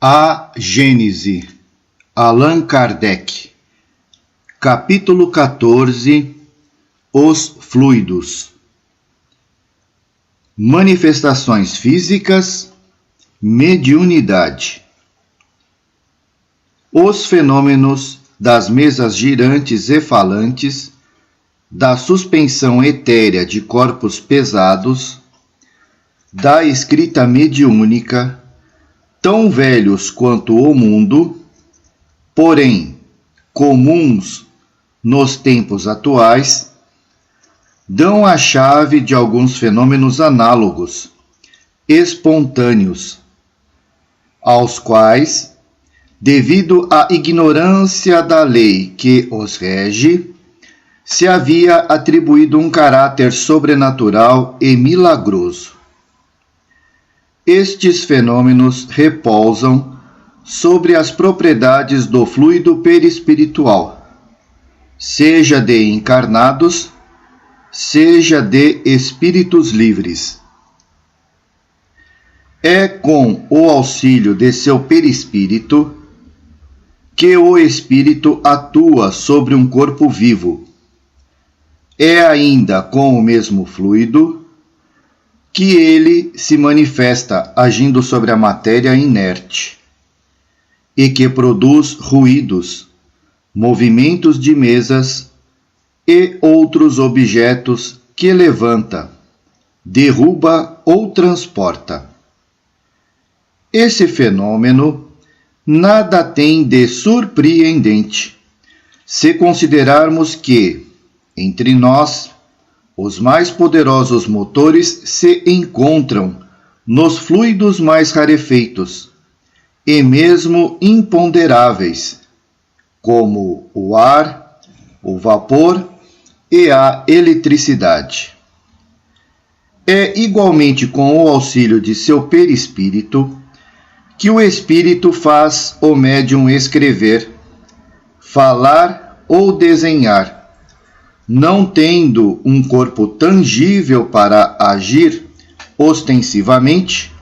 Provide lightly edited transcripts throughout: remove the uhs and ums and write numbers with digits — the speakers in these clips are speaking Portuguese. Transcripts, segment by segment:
A Gênese, Allan Kardec. Capítulo 14. Os fluidos. Manifestações físicas, mediunidade. Os fenômenos das mesas girantes e falantes, da suspensão etérea de corpos pesados, da escrita mediúnica, tão velhos quanto o mundo, porém comuns nos tempos atuais, dão a chave de alguns fenômenos análogos, espontâneos, aos quais, devido à ignorância da lei que os rege, se havia atribuído um caráter sobrenatural e milagroso. Estes fenômenos repousam sobre as propriedades do fluido perispiritual, seja de encarnados, seja de espíritos livres. É com o auxílio de seu perispírito que o espírito atua sobre um corpo vivo. É ainda com o mesmo fluido que ele se manifesta agindo sobre a matéria inerte e que produz ruídos, movimentos de mesas e outros objetos que levanta, derruba ou transporta. Esse fenômeno nada tem de surpreendente, se considerarmos que, entre nós, os mais poderosos motores se encontram nos fluidos mais rarefeitos e mesmo imponderáveis, como o ar, o vapor e a eletricidade. É igualmente com o auxílio de seu perispírito que o espírito faz o médium escrever, falar ou desenhar, não tendo um corpo tangível para agir ostensivamente,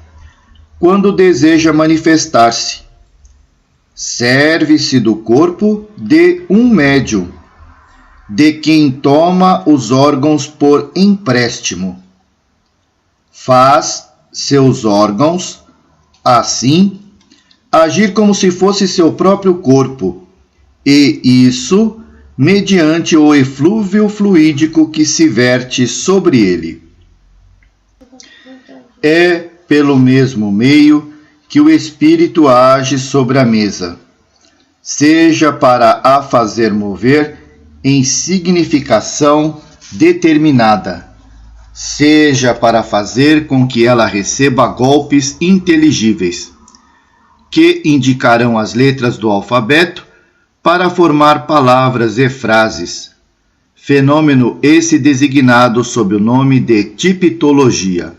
quando deseja manifestar-se. Serve-se do corpo de um médium, de quem toma os órgãos por empréstimo. Faz seus órgãos, assim, agir como se fosse seu próprio corpo, e isso mediante o eflúvio fluídico que se verte sobre ele. É pelo mesmo meio que o espírito age sobre a mesa, seja para a fazer mover em significação determinada, seja para fazer com que ela receba golpes inteligíveis, que indicarão as letras do alfabeto para formar palavras e frases, fenômeno esse designado sob o nome de tipitologia.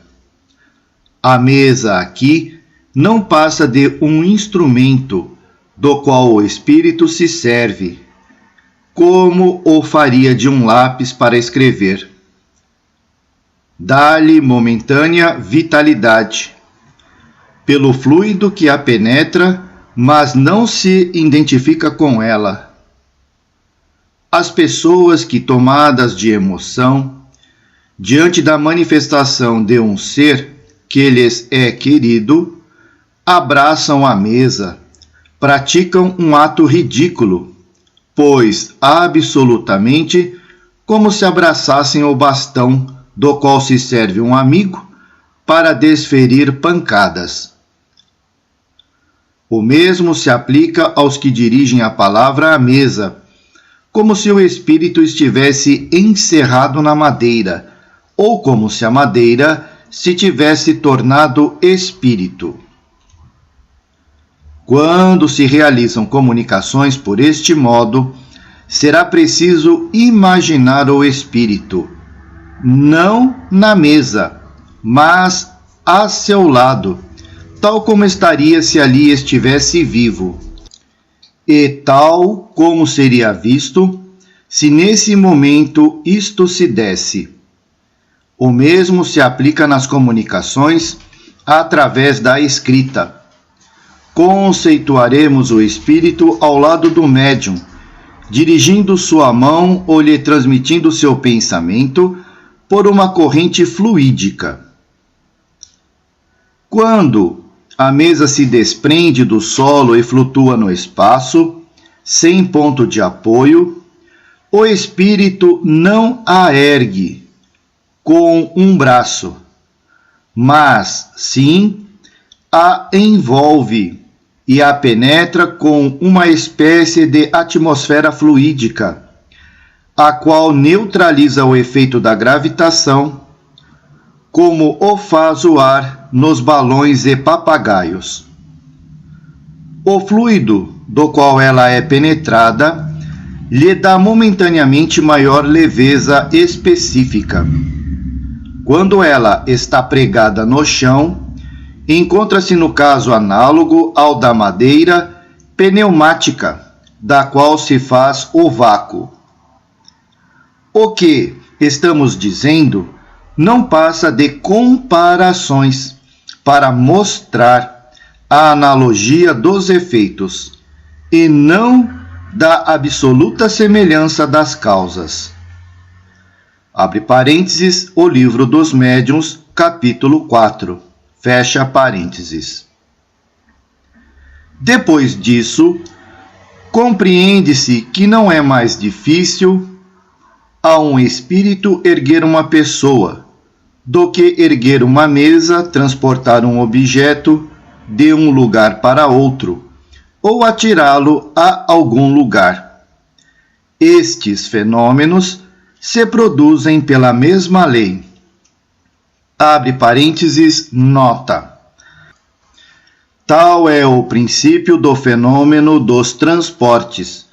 A mesa aqui não passa de um instrumento do qual o espírito se serve, como o faria de um lápis para escrever. Dá-lhe momentânea vitalidade, pelo fluido que a penetra, mas não se identifica com ela. As pessoas que, tomadas de emoção, diante da manifestação de um ser que lhes é querido, abraçam a mesa, praticam um ato ridículo, pois absolutamente como se abraçassem o bastão do qual se serve um amigo para desferir pancadas. O mesmo se aplica aos que dirigem a palavra à mesa, como se o espírito estivesse encerrado na madeira, ou como se a madeira se tivesse tornado espírito. Quando se realizam comunicações por este modo, será preciso imaginar o espírito, não na mesa, mas a seu lado, tal como estaria se ali estivesse vivo, e tal como seria visto se nesse momento isto se desse. O mesmo se aplica nas comunicações através da escrita. conceituaremos o espírito ao lado do médium, dirigindo sua mão ou lhe transmitindo seu pensamento por uma corrente fluídica. Quando a mesa se desprende do solo e flutua no espaço, sem ponto de apoio, o espírito não a ergue com um braço, mas sim a envolve e a penetra com uma espécie de atmosfera fluídica, a qual neutraliza o efeito da gravitação, como o faz o ar nos balões e papagaios. O fluido do qual ela é penetrada lhe dá momentaneamente maior leveza específica. Quando ela está pregada no chão, encontra-se no caso análogo ao da madeira pneumática, da qual se faz o vácuo. O que estamos dizendo não passa de comparações para mostrar a analogia dos efeitos e não da absoluta semelhança das causas. Abre parênteses, o Livro dos Médiuns, capítulo 4. Fecha parênteses. Depois disso, compreende-se que não é mais difícil a um espírito erguer uma pessoa do que erguer uma mesa, transportar um objeto de um lugar para outro ou atirá-lo a algum lugar. Estes fenômenos se produzem pela mesma lei. Abre parênteses, nota. Tal é o princípio do fenômeno dos transportes,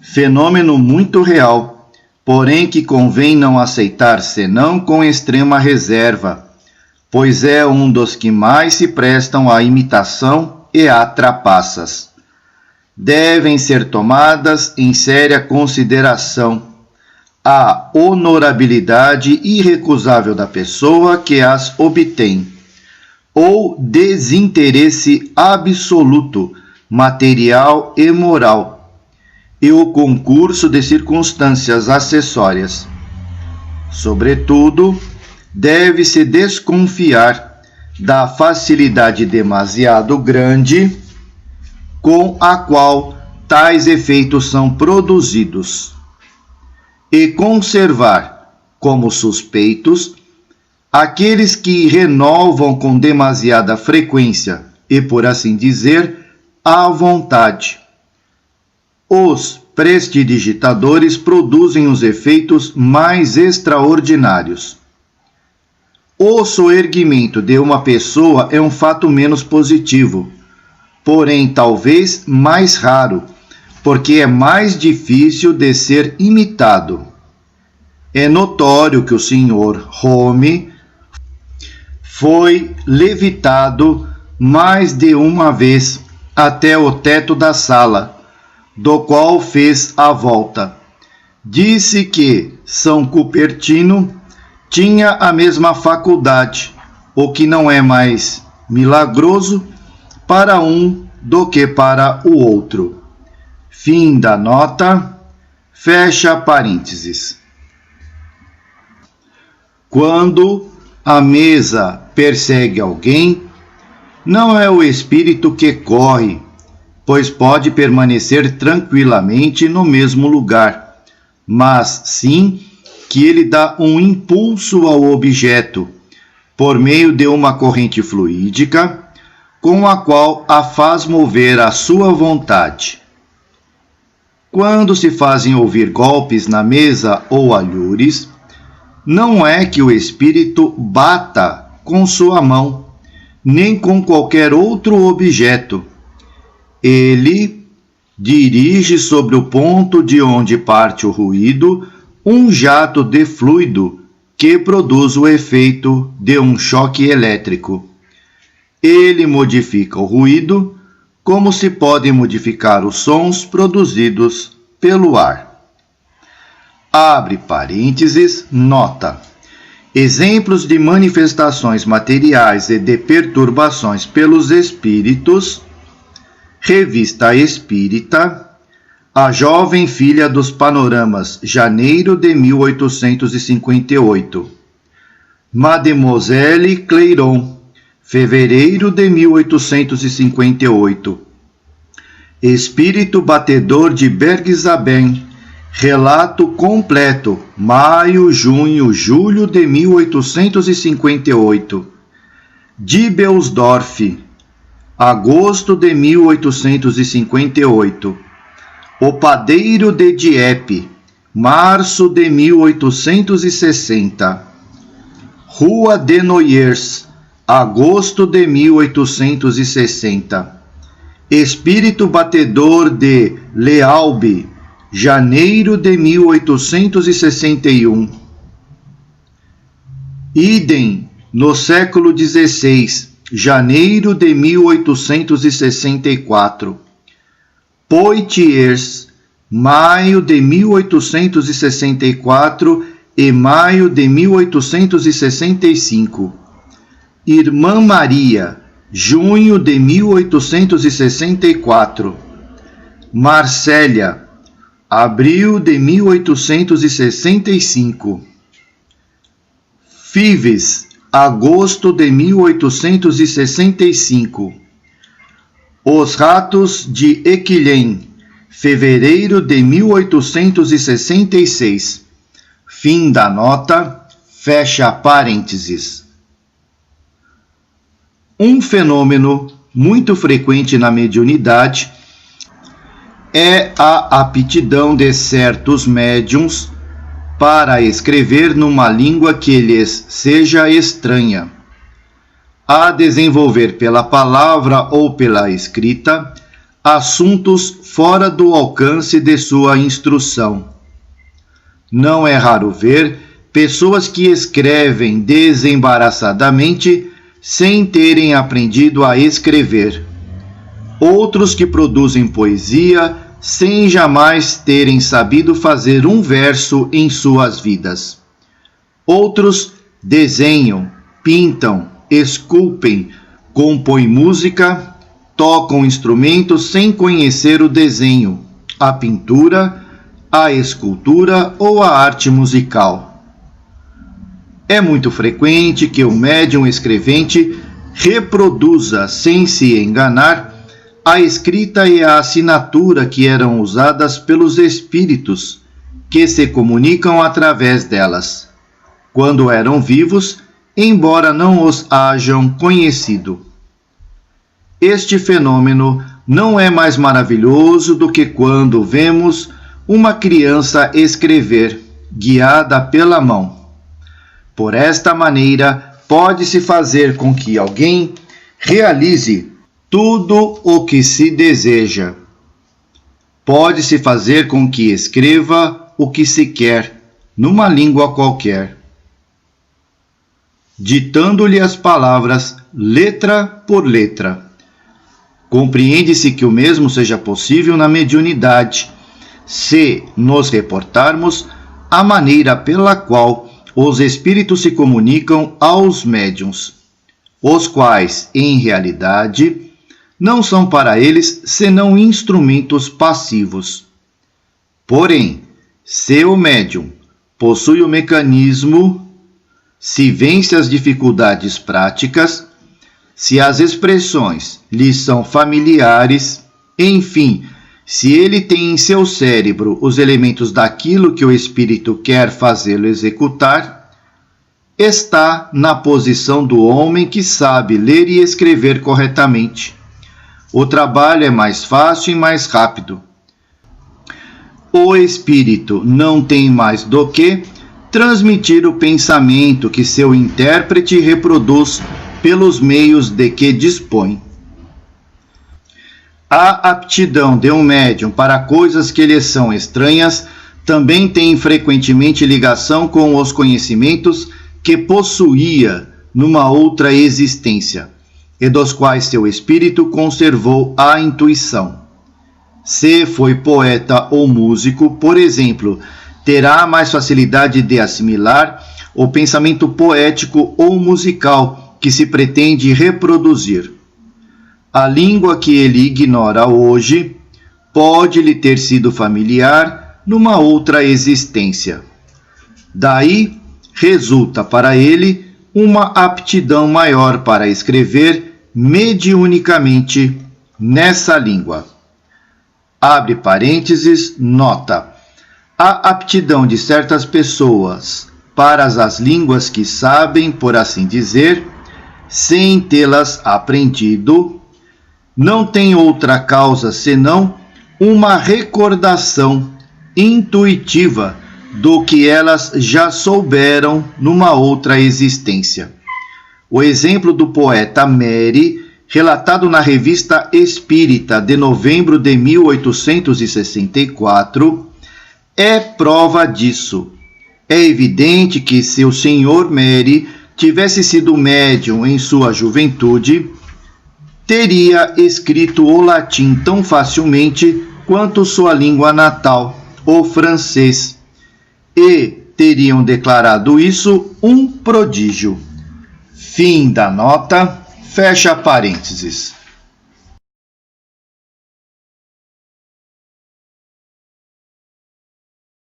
fenômeno muito real, porém que convém não aceitar senão com extrema reserva, pois é um dos que mais se prestam à imitação e a trapaças. Devem ser tomadas em séria consideração a honorabilidade irrecusável da pessoa que as obtém, ou desinteresse absoluto, material e moral, e o concurso de circunstâncias acessórias. Sobretudo, deve-se desconfiar da facilidade demasiado grande com a qual tais efeitos são produzidos, e conservar como suspeitos aqueles que renovam com demasiada frequência e, por assim dizer, à vontade. Os prestidigitadores produzem os efeitos mais extraordinários. O soerguimento de uma pessoa é um fato menos positivo, porém talvez mais raro, porque é mais difícil de ser imitado. É notório que o Sr. Home foi levitado mais de uma vez até o teto da sala, do qual fez a volta. Disse que São Cupertino tinha a mesma faculdade, o que não é mais milagroso para um do que para o outro. Fim da nota, fecha parênteses. Quando a mesa persegue alguém, não é o espírito que corre, pois pode permanecer tranquilamente no mesmo lugar, mas sim que ele dá um impulso ao objeto, por meio de uma corrente fluídica, com a qual a faz mover à sua vontade. Quando se fazem ouvir golpes na mesa ou alhures, não é que o espírito bata com sua mão, nem com qualquer outro objeto. Ele dirige sobre o ponto de onde parte o ruído um jato de fluido que produz o efeito de um choque elétrico. Ele modifica o ruído como se podem modificar os sons produzidos pelo ar. Abre parênteses, nota. Exemplos de manifestações materiais e de perturbações pelos espíritos Revista Espírita, A Jovem Filha dos Panoramas, janeiro de 1858. Mademoiselle Clairon, fevereiro de 1858. Espírito Batedor de Bergzabem, relato completo, maio, junho, julho de 1858. Dibelsdorf, agosto de 1858. O Padeiro de Dieppe, março de 1860. Rua de Noyers, agosto de 1860. Espírito Batedor de Lealbe, janeiro de 1861. Idem, no século XVI, janeiro de 1864. Poitiers, maio de 1864 e maio de 1865. Irmã Maria, junho de 1864. Marsella, abril de 1865. Fives, agosto de 1865. Os Ratos de Equilhem, fevereiro de 1866. Fim da nota, fecha parênteses. Um fenômeno muito frequente na mediunidade é a aptidão de certos médiuns para escrever numa língua que lhes seja estranha, a desenvolver pela palavra ou pela escrita assuntos fora do alcance de sua instrução. Não é raro ver pessoas que escrevem desembaraçadamente sem terem aprendido a escrever. Outros que produzem poesia sem jamais terem sabido fazer um verso em suas vidas. Outros desenham, pintam, esculpem, compõem música, tocam instrumentos sem conhecer o desenho, a pintura, a escultura ou a arte musical. É muito frequente que o médium escrevente reproduza, sem se enganar, a escrita e a assinatura que eram usadas pelos espíritos, que se comunicam através delas, quando eram vivos, embora não os hajam conhecido. Este fenômeno não é mais maravilhoso do que quando vemos uma criança escrever, guiada pela mão. Por esta maneira, pode-se fazer com que alguém realize tudo o que se deseja. Pode-se fazer com que escreva o que se quer, numa língua qualquer, ditando-lhe as palavras letra por letra. Compreende-se que o mesmo seja possível na mediunidade, se nos reportarmos a maneira pela qual os espíritos se comunicam aos médiuns, os quais, em realidade, não são para eles senão instrumentos passivos. Porém, se o médium possui o mecanismo, se vence as dificuldades práticas, se as expressões lhe são familiares, enfim, se ele tem em seu cérebro os elementos daquilo que o espírito quer fazê-lo executar, está na posição do homem que sabe ler e escrever corretamente. O trabalho é mais fácil e mais rápido. O espírito não tem mais do que transmitir o pensamento que seu intérprete reproduz pelos meios de que dispõe. A aptidão de um médium para coisas que lhe são estranhas também tem frequentemente ligação com os conhecimentos que possuía numa outra existência, e dos quais seu espírito conservou a intuição. Se foi poeta ou músico, por exemplo, terá mais facilidade de assimilar o pensamento poético ou musical que se pretende reproduzir. A língua que ele ignora hoje pode lhe ter sido familiar numa outra existência. Daí resulta para ele uma aptidão maior para escrever mediunicamente nessa língua. Abre parênteses, nota. A aptidão de certas pessoas para as línguas que sabem, por assim dizer, sem tê-las aprendido, não tem outra causa senão uma recordação intuitiva do que elas já souberam numa outra existência. O exemplo do poeta Méry, relatado na Revista Espírita de novembro de 1864, é prova disso. É evidente que se o Sr. Méry tivesse sido médium em sua juventude, teria escrito o latim tão facilmente quanto sua língua natal, o francês, e teriam declarado isso um prodígio. Fim da nota, fecha parênteses.